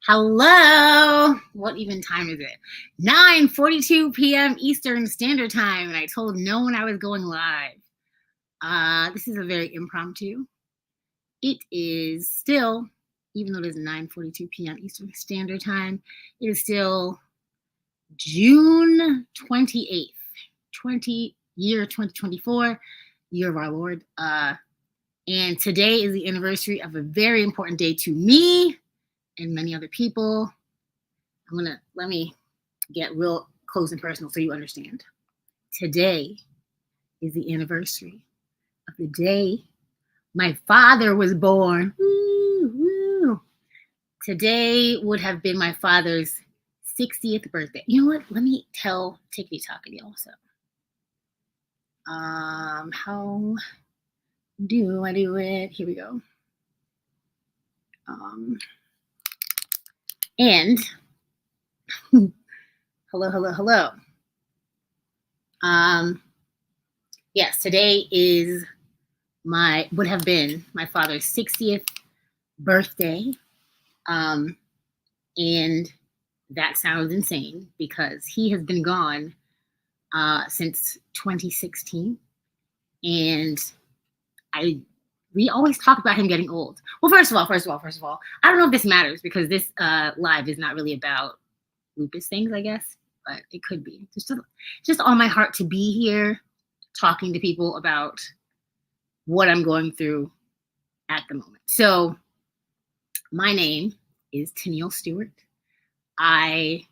Hello. What even time is it? 9:42 p.m. Eastern Standard Time, and I told no one I was going live. This is a very impromptu. It is still, even though it is 9:42 p.m. Eastern Standard Time, it is still June 28th, 2024, year of our Lord. And today is the anniversary of a very important day to me and many other people. Let me get real close and personal so you understand. Today is the anniversary of the day my father was born. Woo, woo. Today would have been my father's 60th birthday. You know what? Let me tell Tickety Talkety also. How do I do it? Here we go. And hello. Yes, today would have been my father's 60th birthday. And that sounds insane because he has been gone since 2016. And we always talk about him getting old. Well, first of all, I don't know if this matters because this live is not really about lupus things, I guess, but it could be. It's just on my heart to be here talking to people about what I'm going through at the moment. So my name is Tenille Stewart. I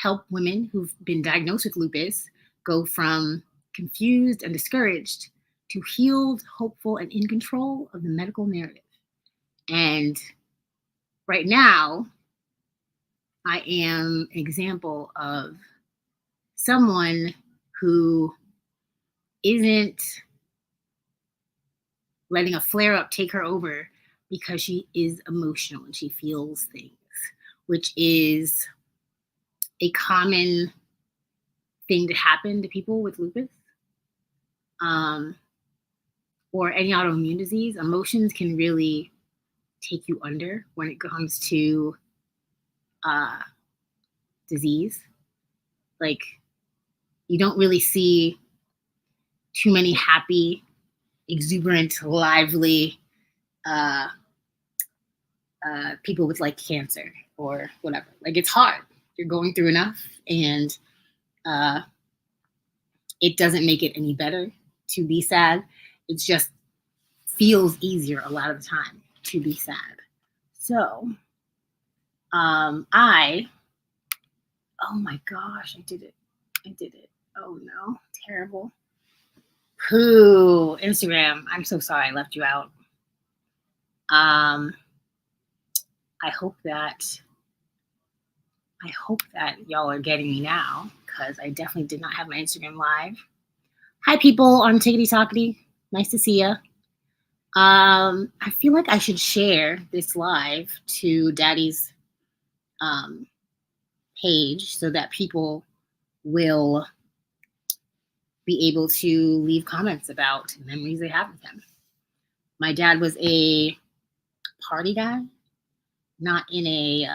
help women who've been diagnosed with lupus go from confused and discouraged to healed, hopeful, and in control of the medical narrative. And right now, I am an example of someone who isn't letting a flare-up take her over because she is emotional and she feels things, which is a common thing to happen to people with lupus. Or any autoimmune disease. Emotions can really take you under when it comes to disease. Like, you don't really see too many happy, exuberant, lively people with like cancer or whatever. Like, it's hard. You're going through enough, and it doesn't make it any better to be sad. It just feels easier a lot of the time to be sad. So, oh my gosh, I did it. Oh no, terrible. Pooh, Instagram, I'm so sorry I left you out. I hope that y'all are getting me now, because I definitely did not have my Instagram live. Hi, people on Tickety Talkety. Nice to see you. I feel like I should share this live to Daddy's page so that people will be able to leave comments about memories they have with him. My dad was a party guy, not in a,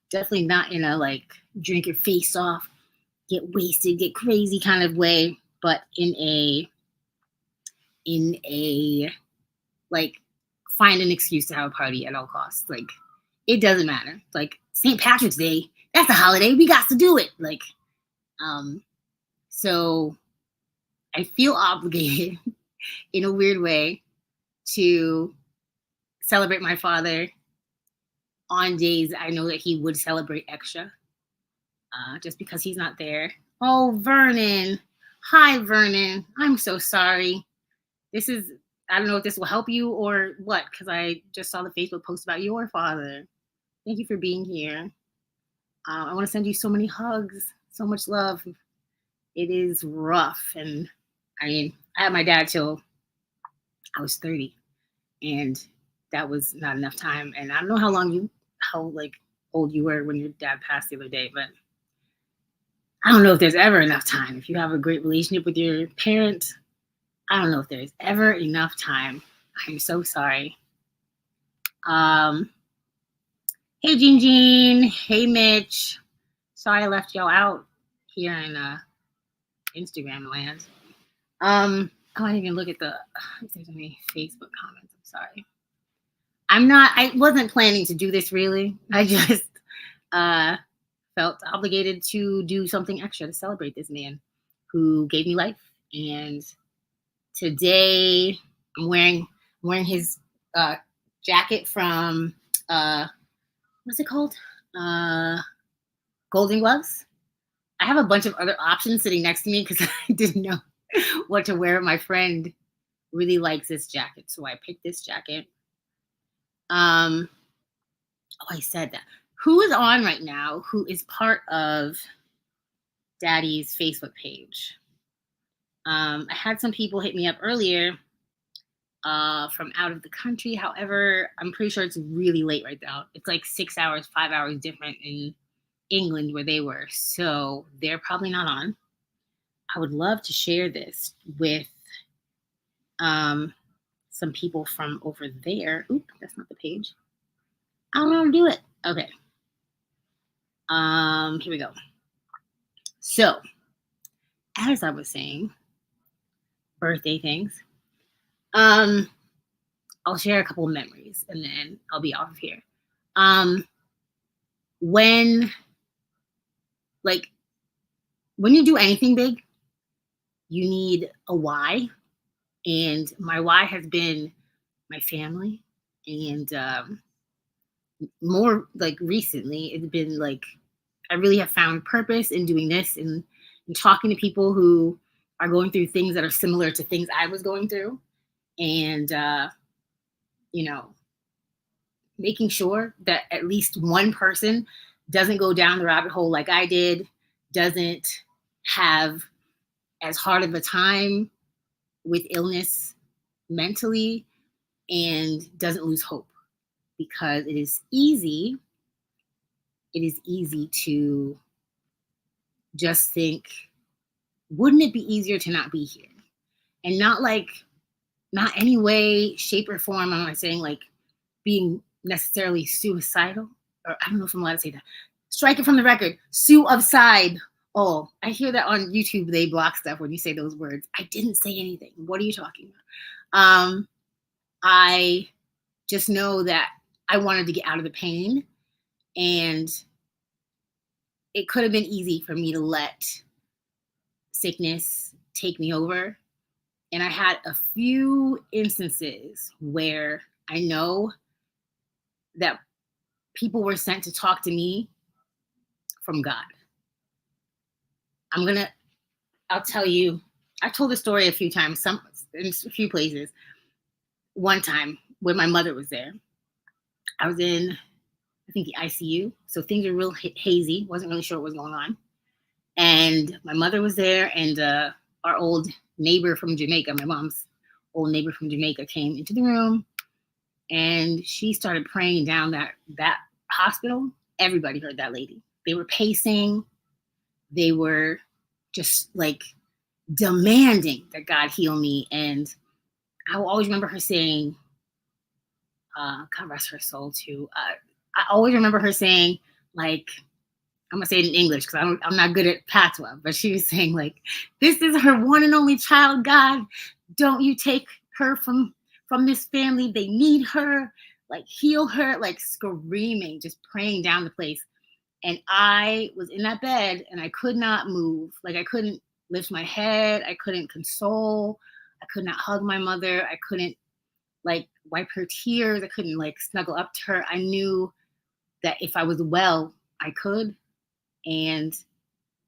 definitely not in a like drink your face off, get wasted, get crazy kind of way, but in a like find an excuse to have a party at all costs. Like, it doesn't matter. Like, St. Patrick's Day, that's a holiday. We got to do it. Like, so I feel obligated in a weird way to celebrate my father on days I know that he would celebrate extra, just because he's not there. Oh, Vernon. Hi, Vernon. I'm so sorry. I don't know if this will help you or what, because I just saw the Facebook post about your father. Thank you for being here. I want to send you so many hugs, so much love. It is rough. And I mean, I had my dad till I was 30, and that was not enough time. And I don't know how old you were when your dad passed the other day, but I don't know if there's ever enough time. If you have a great relationship with your parent, I don't know if there's ever enough time. I'm so sorry. Hey, Jean Jean. Hey, Mitch. Sorry I left y'all out here in Instagram land. I didn't even look at if there's any Facebook comments. I'm sorry. I wasn't planning to do this really. I just felt obligated to do something extra to celebrate this man who gave me life. And today I'm wearing his jacket from what's it called? Golden Gloves. I have a bunch of other options sitting next to me because I didn't know what to wear. My friend really likes this jacket, so I picked this jacket. I said that. Who is on right now? Who is part of Daddy's Facebook page? I had some people hit me up earlier from out of the country. However, I'm pretty sure it's really late right now. It's like 6 hours, 5 hours different in England where they were. So they're probably not on. I would love to share this with some people from over there. Oop, that's not the page. I don't know how to do it. Okay. Here we go. So, as I was saying, birthday things. I'll share a couple of memories and then I'll be off of here. When you do anything big, you need a why. And my why has been my family. And more like recently, it's been like I really have found purpose in doing this and talking to people who are going through things that are similar to things I was going through. And, making sure that at least one person doesn't go down the rabbit hole like I did, doesn't have as hard of a time with illness mentally, and doesn't lose hope, because it is easy to just think, wouldn't it be easier to not be here? And not any way, shape, or form am I saying like being necessarily suicidal, or I don't know if I'm allowed to say that. Strike it from the record. Suicide. Oh, I hear that on YouTube. They block stuff when you say those words. I didn't say anything. What are you talking about? I just know that I wanted to get out of the pain, and it could have been easy for me to let sickness take me over. And I had a few instances where I know that people were sent to talk to me from God. I'll tell you, I've told the story a few times, in a few places. One time when my mother was there, I was in, I think, the ICU. So things were real hazy. Wasn't really sure what was going on. And my mother was there, and our old neighbor from Jamaica, my mom's old neighbor from Jamaica, came into the room, and she started praying down that hospital. Everybody heard that lady. They were pacing. They were just like demanding that God heal me. And I will always remember her saying, God rest her soul too. I always remember her saying, like, I'm gonna say it in English because I'm not good at patois, but she was saying, like, this is her one and only child, God. Don't you take her from this family. They need her. Like, heal her. Like, screaming, just praying down the place. And I was in that bed and I could not move. Like, I couldn't lift my head. I couldn't console. I could not hug my mother. I couldn't like wipe her tears. I couldn't like snuggle up to her. I knew that if I was well, I could. And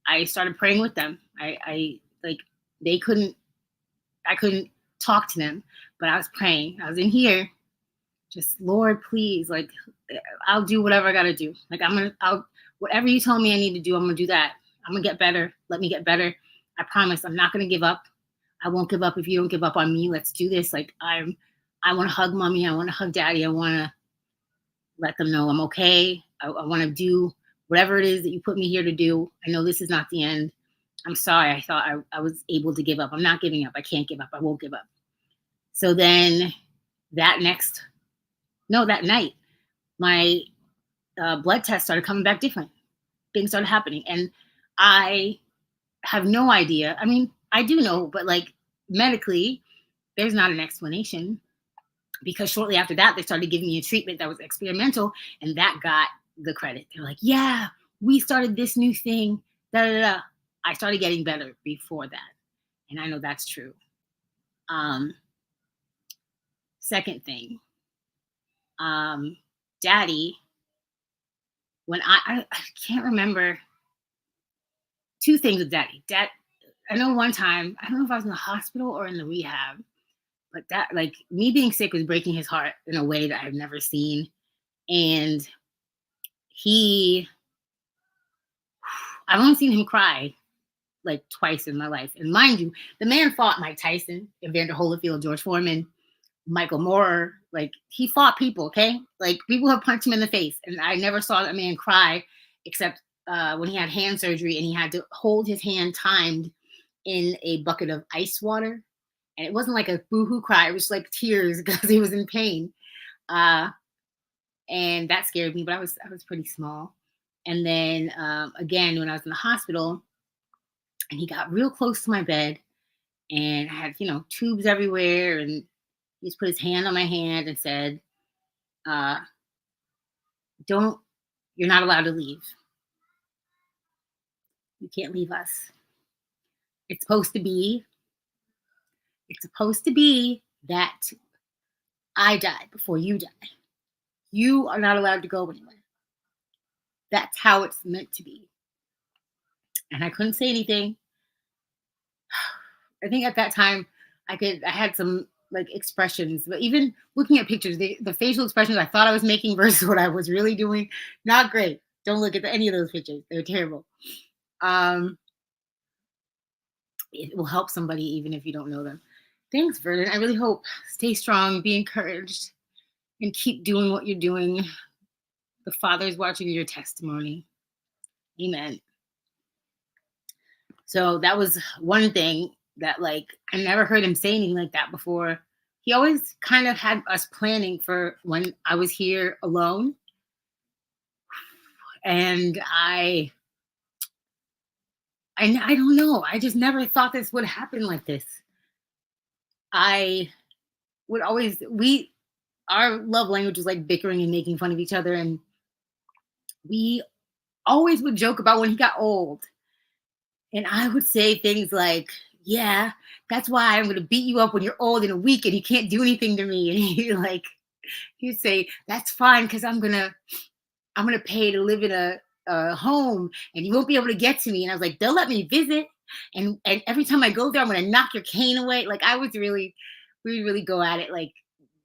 I started praying with them. I couldn't talk to them, but I was praying. I was in here, just, Lord, please, like, I'll do whatever I gotta do. Like, whatever you tell me I need to do, I'm gonna do that. I'm gonna get better. Let me get better. I promise I'm not gonna give up. I won't give up if you don't give up on me. Let's do this. Like, I want to hug mommy. I want to hug daddy. I want to let them know I'm okay. I want to do whatever it is that you put me here to do. I know this is not the end. I'm sorry. I thought I was able to give up. I'm not giving up. I can't give up. I won't give up. So then that night, my blood tests started coming back different. Things started happening. And I have no idea. I mean, I do know, but like medically, there's not an explanation, because shortly after that, they started giving me a treatment that was experimental, and that got the credit. They're like, yeah, we started this new thing. Da, da, da. I started getting better before that. And I know that's true. Second thing, Daddy, when I can't remember two things with Daddy. I know one time, I don't know if I was in the hospital or in the rehab, but that, like, me being sick was breaking his heart in a way that I've never seen. And I've only seen him cry like twice in my life. And mind you, the man fought Mike Tyson, Evander Holyfield, George Foreman, Michael Moore. Like, he fought people, okay? Like, people have punched him in the face. And I never saw that man cry except when he had hand surgery and he had to hold his hand timed in a bucket of ice water. And it wasn't like a boo-hoo cry. It was like tears because he was in pain. And that scared me, but I was pretty small. And then again, when I was in the hospital, and he got real close to my bed, and I had, tubes everywhere, and he just put his hand on my hand and said, you're not allowed to leave. You can't leave us. It's supposed to be that I die before you die. You are not allowed to go anywhere. That's how it's meant to be. And I couldn't say anything. I think at that time I had some like expressions, but even looking at pictures, the facial expressions I thought I was making versus what I was really doing, not great. Don't look at any of those pictures. They're terrible. It will help somebody even if you don't know them. Thanks, Vernon. I really hope. Stay strong, be encouraged, and keep doing what you're doing. The Father's watching your testimony. Amen. So that was one thing that, like, I never heard him say anything like that before. He always kind of had us planning for when I was here alone. And I don't know. I just never thought this would happen like this. I would always, our love language was like bickering and making fun of each other. And we always would joke about when he got old. And I would say things like, yeah, that's why I'm going to beat you up when you're old in a week and you can't do anything to me. And he'd say, that's fine, because I'm going to pay to live in a home and you won't be able to get to me. And I was like, they'll let me visit. And every time I go there, I'm going to knock your cane away. Like, we really go at it, like,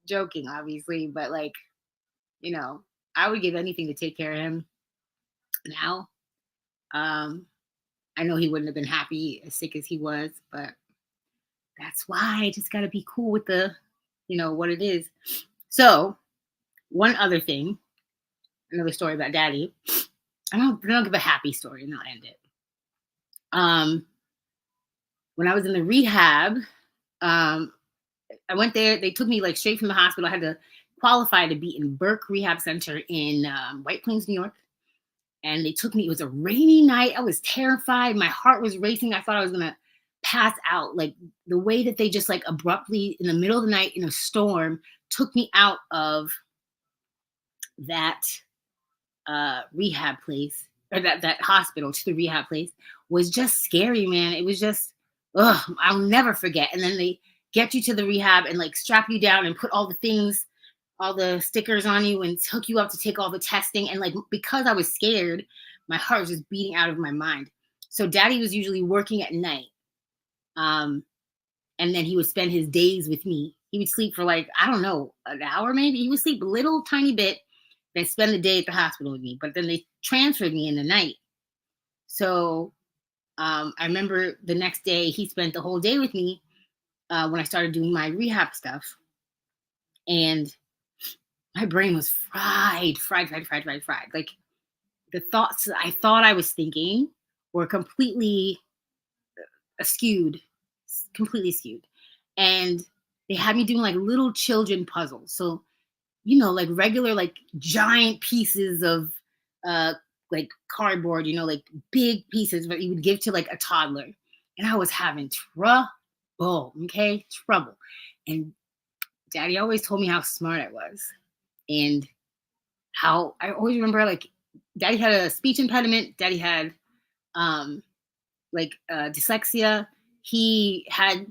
joking, obviously. But, like, I would give anything to take care of him now. I know he wouldn't have been happy as sick as he was, but that's why I just got to be cool with the, what it is. So one other thing, another story about Daddy. I don't give a happy story and I'll end it. When I was in the rehab, I went there. They took me like straight from the hospital. I had to qualify to be in Burke Rehab Center in White Plains, New York. And they took me. It was a rainy night. I was terrified. My heart was racing. I thought I was going to pass out. Like, the way that they just, like, abruptly in the middle of the night in a storm took me out of that rehab place, or that hospital to the rehab place, was just scary, man. It was just, I'll never forget. And then they get you to the rehab and, like, strap you down and put all the things, all the stickers on you, and hook you up to take all the testing. And, like, because I was scared, my heart was just beating out of my mind. So Daddy was usually working at night. And then he would spend his days with me. He would sleep for, like, I don't know, an hour maybe. He would sleep a little tiny bit, then spend the day at the hospital with me. But then they transferred me in the night. So I remember the next day he spent the whole day with me when I started doing my rehab stuff. And my brain was fried. Like, the thoughts I thought I was thinking were completely skewed. And they had me doing, like, little children puzzles. So, like, regular, like, giant pieces of like cardboard, like big pieces that you would give to like a toddler. And I was having trouble, okay? Trouble. And Daddy always told me how smart I was. And how I always remember, like, Daddy had a speech impediment. Daddy had dyslexia. He had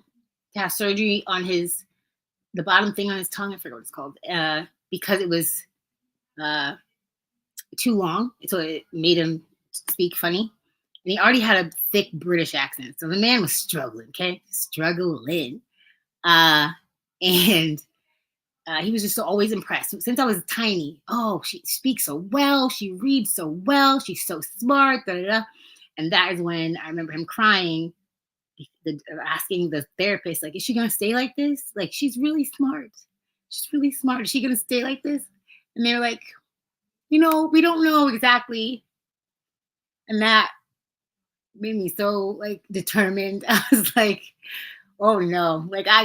to have surgery on the bottom thing on his tongue. I forget what it's called. Because it was too long, so it made him speak funny. And he already had a thick British accent, so the man was struggling. Okay, struggling. And he was just always impressed since I was tiny. Oh, she speaks so well. She reads so well. She's so smart. Da, da, da. And that is when I remember him crying, asking the therapist, like, is she going to stay like this? Like, she's really smart. She's really smart. Is she going to stay like this? And they're like, we don't know exactly. And that made me so, like, determined. I was like, oh no, like, I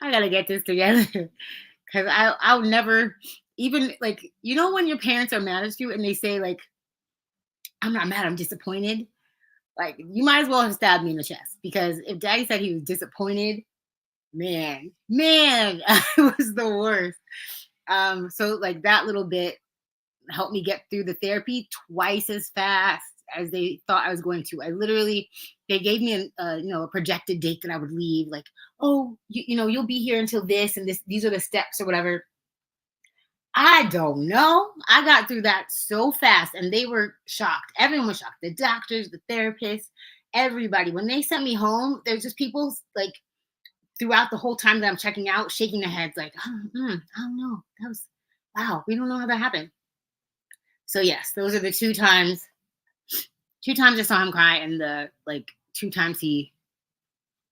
gotta get this together. Because I'll never, even, like, when your parents are mad at you and they say, like, I'm not mad, I'm disappointed. Like, you might as well have stabbed me in the chest. Because if Daddy said he was disappointed, man, it was the worst. So, like, that little bit helped me get through the therapy twice as fast as they thought I was going to. They gave me a projected date that I would leave. Like, oh, you'll be here until this and this. These are the steps or whatever. I don't know. I got through that so fast, and they were shocked. Everyone was shocked. The doctors, the therapists, everybody. When they sent me home, there's just people, like, throughout the whole time that I'm checking out, shaking their heads like, I don't know. That was, wow, we don't know how that happened. So yes, those are the two times I saw him cry, and the, like, 2 times he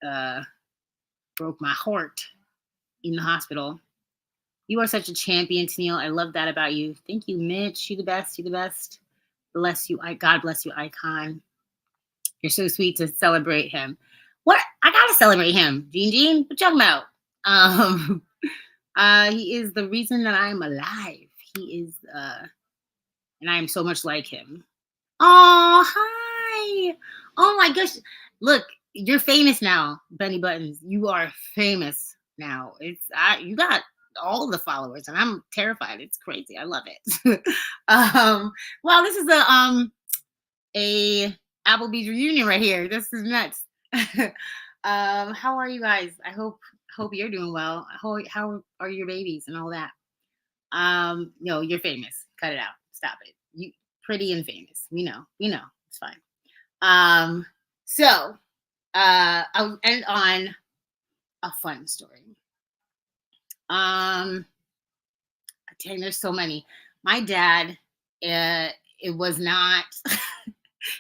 broke my heart in the hospital. You are such a champion, Tenille. I love that about you. Thank you, Mitch. You're the best. You're the best. Bless you. God bless you, Icon. You're so sweet to celebrate him. What? I gotta celebrate him. Jean, what you talking about? He is the reason that I'm alive. He is, and I am so much like him. Oh, hi. Oh my gosh. Look, you're famous now, Benny Buttons. You are famous now. You got all the followers, and I'm terrified. It's crazy. I love it. Well, this is a Applebee's reunion right here. This is nuts. How are you guys? I hope you're doing well. How are your babies and all that? No, you're famous. Cut it out. Stop it. You pretty and famous. We know. It's fine. So I'll end on a fun story. Dang, there's so many. My dad, it was not,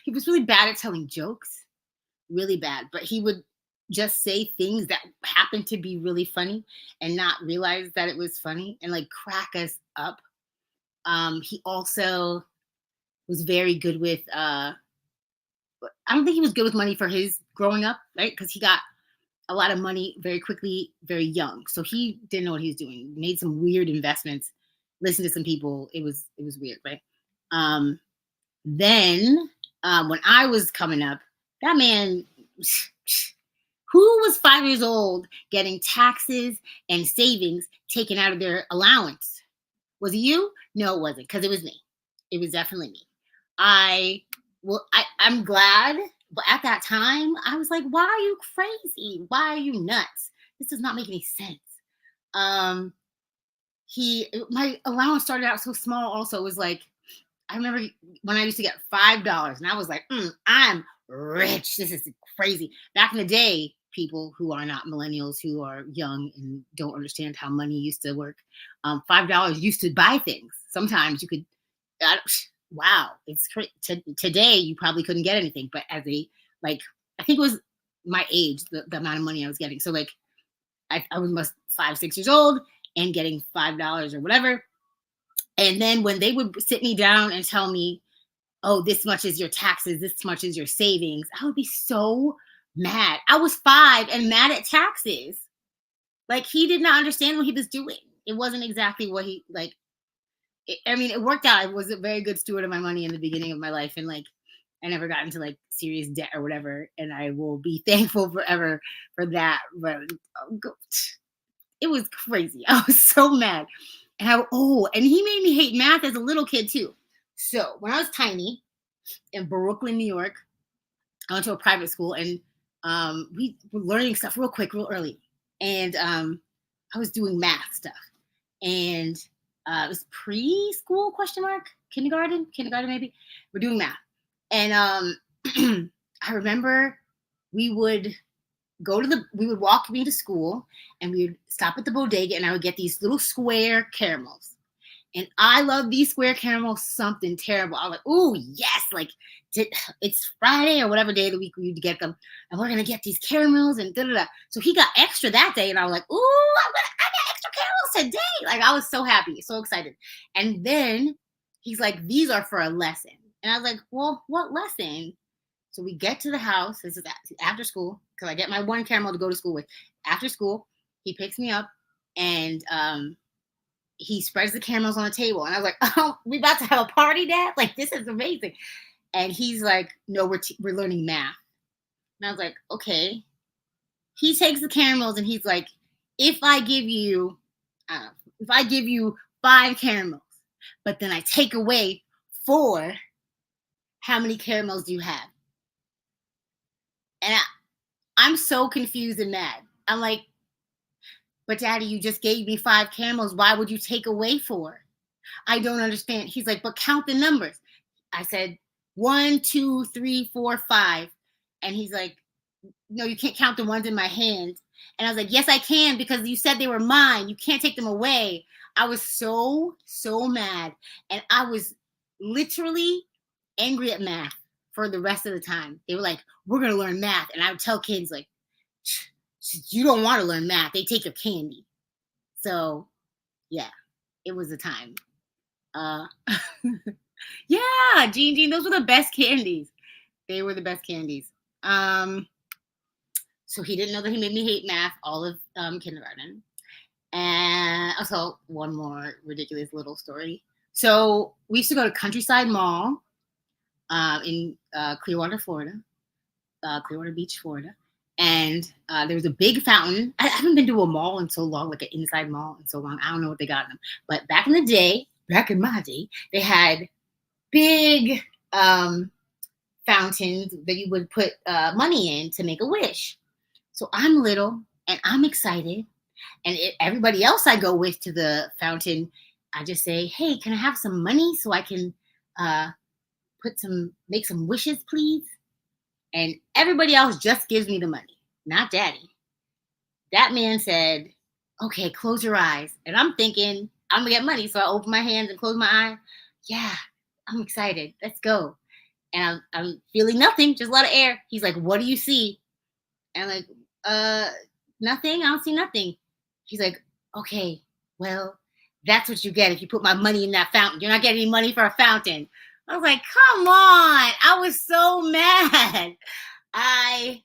he was really bad at telling jokes, really bad, but he would just say things that happened to be really funny and not realize that it was funny and, like, crack us up. He also was very good with, I don't think he was good with money for his growing up, right? Because he got a lot of money very quickly, very young. So he didn't know what he was doing. Made some weird investments, listened to some people. It was weird, right? Then when I was coming up, that man, who was 5 years old getting taxes and savings taken out of their allowance? Was it you? No, it wasn't, because it was me. It was definitely me. I'm glad, but at that time, I was like, why are you crazy? Why are you nuts? This does not make any sense. My allowance started out so small also. It was like, I remember when I used to get $5, and I was like, I'm rich. This is crazy. Back in the day, people who are not millennials, who are young and don't understand how money used to work, $5 used to buy things. Sometimes you could, wow, it's crazy. Today, you probably couldn't get anything, but I think it was my age, the amount of money I was getting. So, like, I was 5, 6 years old and getting $5 or whatever. And then when they would sit me down and tell me, oh, this much is your taxes, this much is your savings, I would be so mad. I was 5 and mad at taxes. Like, he did not understand what he was doing. It wasn't exactly what he, like, it worked out. I was a very good steward of my money in the beginning of my life, and like I never got into like serious debt or whatever, and I will be thankful forever for that. But it was crazy. I was so mad. And he made me hate math as a little kid too. So when I was tiny in Brooklyn, New York, I went to a private school, and we were learning stuff real quick, real early. And I was doing math stuff. And it was preschool, ? Kindergarten maybe. We're doing math. And I remember we would walk me to school, and we would stop at the bodega, and I would get these little square caramels. And I love these square caramels, something terrible. I was like, oh, yes, like it's Friday or whatever day of the week we need to get them. And we're going to get these caramels and da-da-da. So he got extra that day. And I was like, ooh, I got extra caramels today. Like I was so happy, so excited. And then he's like, these are for a lesson. And I was like, well, what lesson? So we get to the house. This is after school, because I get my one caramel to go to school with. After school, he picks me up, and he spreads the caramels on the table. And I was like, oh, we about to have a party, Dad? Like, this is amazing. And he's like, no, we're learning math. And I was like, okay. He takes the caramels, and he's like, if I give you 5 caramels, but then I take away 4, how many caramels do you have? And I'm so confused and mad. I'm like, but Daddy, you just gave me 5 caramels. Why would you take away 4? I don't understand. He's like, but count the numbers. I said, 1, 2, 3, 4, 5. And he's like, no, you can't count the ones in my hand. And I was like, yes, I can, because you said they were mine. You can't take them away. I was so mad. And I was literally angry at math for the rest of the time. They were like, we're going to learn math. And I would tell kids like, you don't want to learn math. They take your candy. So yeah, it was a time. Yeah, Gene, those were the best candies. They were the best candies. So he didn't know that he made me hate math all of kindergarten. And also one more ridiculous little story. So we used to go to Countryside Mall in Clearwater, Florida, Clearwater Beach, Florida. And there was a big fountain. I haven't been to a mall in so long, like an inside mall in so long. I don't know what they got in them. But back in my day, they had big fountains that you would put money in to make a wish. So I'm little and I'm excited. And everybody else I go with to the fountain, I just say, hey, can I have some money so I can make some wishes, please? And everybody else just gives me the money, not Daddy. That man said, okay, close your eyes. And I'm thinking, I'm going to get money. So I open my hands and close my eye. Yeah, I'm excited. Let's go. And I'm feeling nothing, just a lot of air. He's like, what do you see? And I'm like, nothing. I don't see nothing. He's like, okay, well, that's what you get if you put my money in that fountain. You're not getting any money for a fountain. I was like, come on. I was so mad. I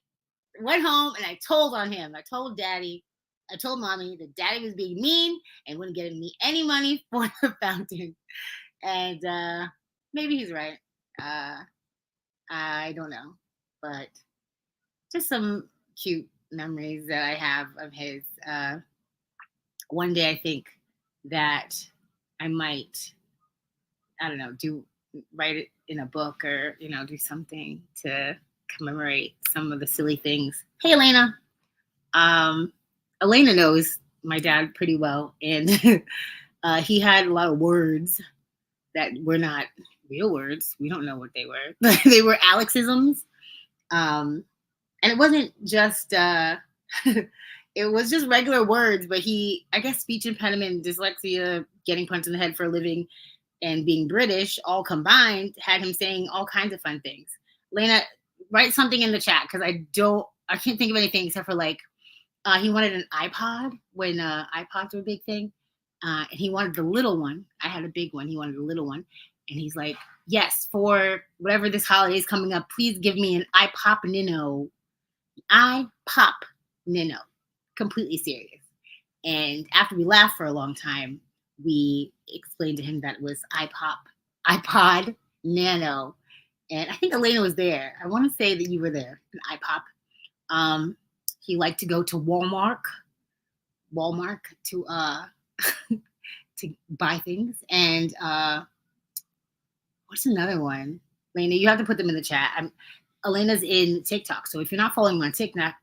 went home and I told on him. I told Daddy. I told Mommy that Daddy was being mean and wouldn't get me any money for the fountain. And maybe he's right. I don't know. But just some cute memories that I have of his. One day I think that I might, I don't know, write it in a book or, do something to commemorate some of the silly things. Hey, Elena. Elena knows my dad pretty well. And he had a lot of words that were not real words. We don't know what they were. They were Alexisms. And it wasn't just, it was just regular words, but I guess speech impediment, dyslexia, getting punched in the head for a living, and being British, all combined, had him saying all kinds of fun things. Lena, write something in the chat, because I can't think of anything except for he wanted an iPod when iPods were a big thing. And he wanted the little one. I had a big one. He wanted a little one. And he's like, yes, for whatever this holiday is coming up, please give me an iPop Nino. iPop Nino. Completely serious. And after we laughed for a long time, we explained to him that it was iPod Nano. And I think Elena was there. I want to say that you were there, an iPop. He liked to go to Walmart to to buy things. And what's another one? Elena, you have to put them in the chat. Elena's in TikTok. So if you're not following me on TikTok,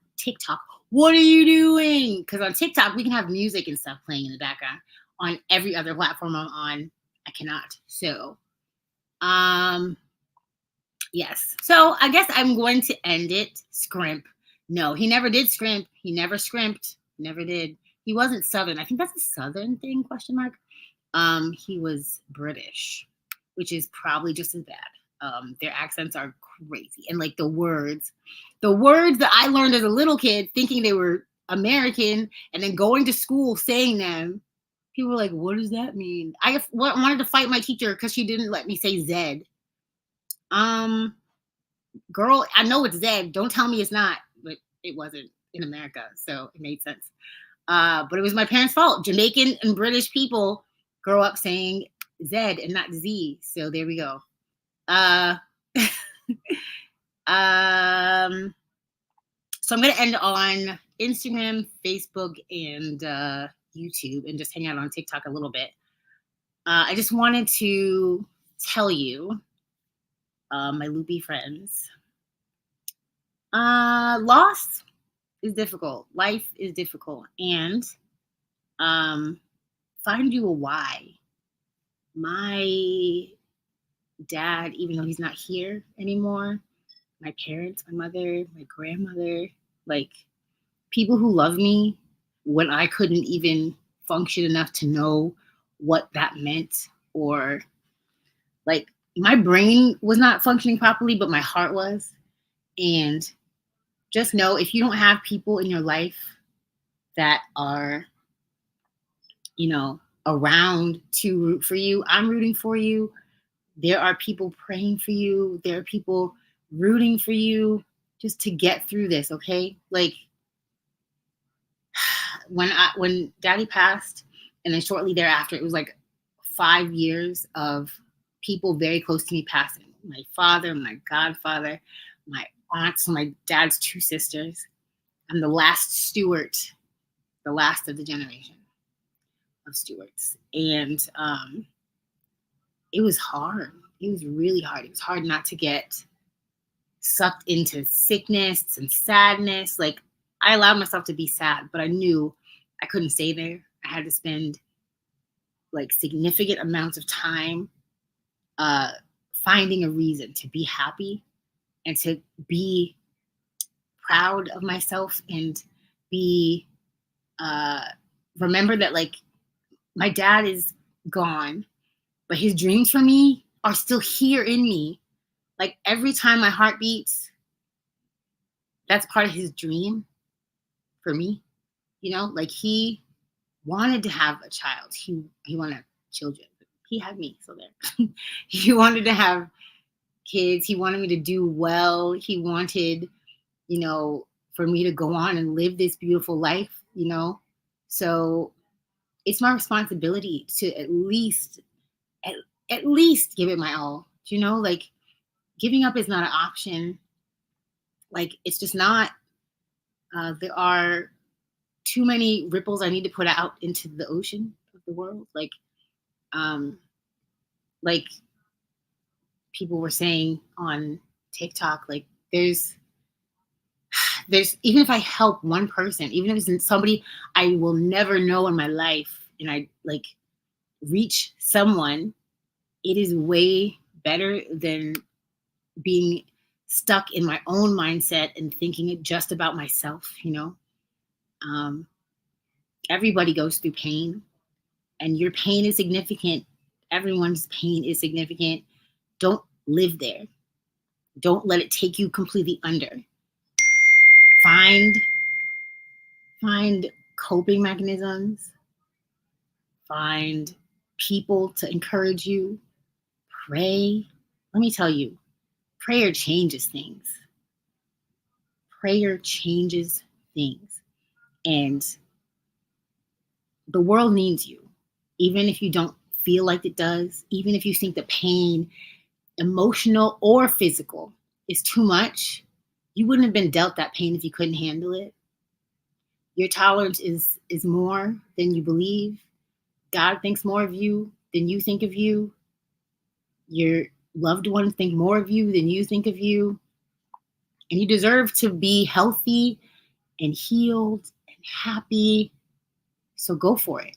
what are you doing? Because on TikTok, we can have music and stuff playing in the background. On every other platform I'm on, I cannot. So, yes. So I guess I'm going to end it. Scrimp. No, he never did scrimp. He never scrimped. Never did. He wasn't Southern. I think that's a Southern thing, question mark. He was British, which is probably just as bad. Their accents are crazy. And like the words that I learned as a little kid thinking they were American and then going to school saying them, people were like, what does that mean? I wanted to fight my teacher because she didn't let me say Z. Girl, I know it's Z. Don't tell me it's not. But it wasn't in America, so it made sense. But it was my parents' fault. Jamaican and British people grow up saying Z and not Z. So there we go. So I'm going to end on Instagram, Facebook, and YouTube, and just hang out on TikTok a little bit. I just wanted to tell you, my loopy friends, loss is difficult. Life is difficult. And find you a why. My dad, even though he's not here anymore, my parents, my mother, my grandmother, like people who love me when I couldn't even function enough to know what that meant, or like my brain was not functioning properly, but my heart was. And just know, if you don't have people in your life that are, around to root for you, I'm rooting for you. There are people praying for you. There are people rooting for you just to get through this, okay? Like when Daddy passed, and then shortly thereafter, it was like 5 years of people very close to me passing. My father, my godfather, my aunts, my dad's 2 sisters. I'm the last Stewart, the last of the generation of Stewarts. And it was hard. It was really hard. It was hard not to get sucked into sickness and sadness. Like, I allowed myself to be sad, but I knew I couldn't stay there. I had to spend like significant amounts of time finding a reason to be happy and to be proud of myself, and be remember that like my dad is gone, but his dreams for me are still here in me. Like every time my heart beats, that's part of his dream for me. Like he wanted to have a child. He wanted children. He had me, so there. He wanted to have kids. He wanted me to do well. He wanted, for me to go on and live this beautiful life, So it's my responsibility to at least give it my all. Like giving up is not an option. Like it's just not. There are too many ripples I need to put out into the ocean of the world. Like people were saying on TikTok, like there's even if I help one person, even if it's somebody I will never know in my life, and I like reach someone, it is way better than being stuck in my own mindset and thinking it just about myself. Everybody goes through pain, and your pain is significant. Everyone's pain is significant. Don't live there. Don't let it take you completely under. Find coping mechanisms. Find people to encourage you. Pray. Let me tell you, prayer changes things. Prayer changes things. And the world needs you. even if you don't feel like it does, even if you think the pain, emotional or physical, is too much, you wouldn't have been dealt that pain if you couldn't handle it. Your tolerance is more than you believe. God thinks more of you than you think of you. Your loved ones think more of you than you think of you. And you deserve to be healthy and healed and happy. So go for it.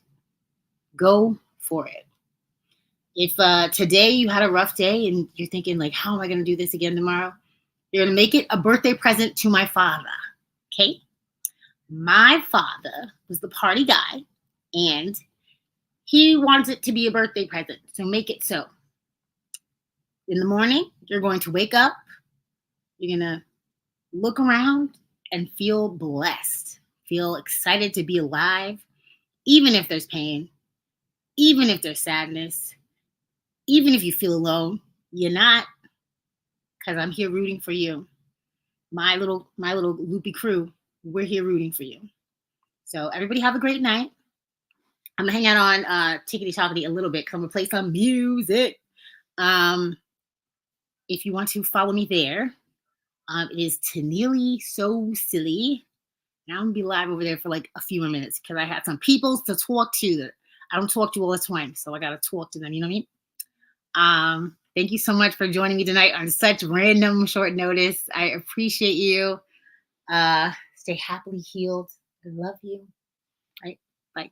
Go for it. If today you had a rough day and you're thinking like, how am I going to do this again tomorrow? You're going to make it a birthday present to my father. Okay? My father was the party guy and he wants it to be a birthday present. So make it so. In the morning, you're going to wake up. You're going to look around and feel blessed. Feel excited to be alive, even if there's pain, even if there's sadness, even if you feel alone. You're not, because I'm here rooting for you. My little loopy crew, we're here rooting for you. So everybody have a great night. I'm gonna hang out on Tickety Talkety a little bit because I'm gonna play some music. If you want to follow me there, it is Tenille So Silly. And I'm gonna be live over there for like a few more minutes because I had some people to talk to that I don't talk to all the time, so I gotta talk to them. You know what I mean? Thank you so much for joining me tonight on such random short notice. I appreciate you. Stay happily healed. I love you. All right, bye.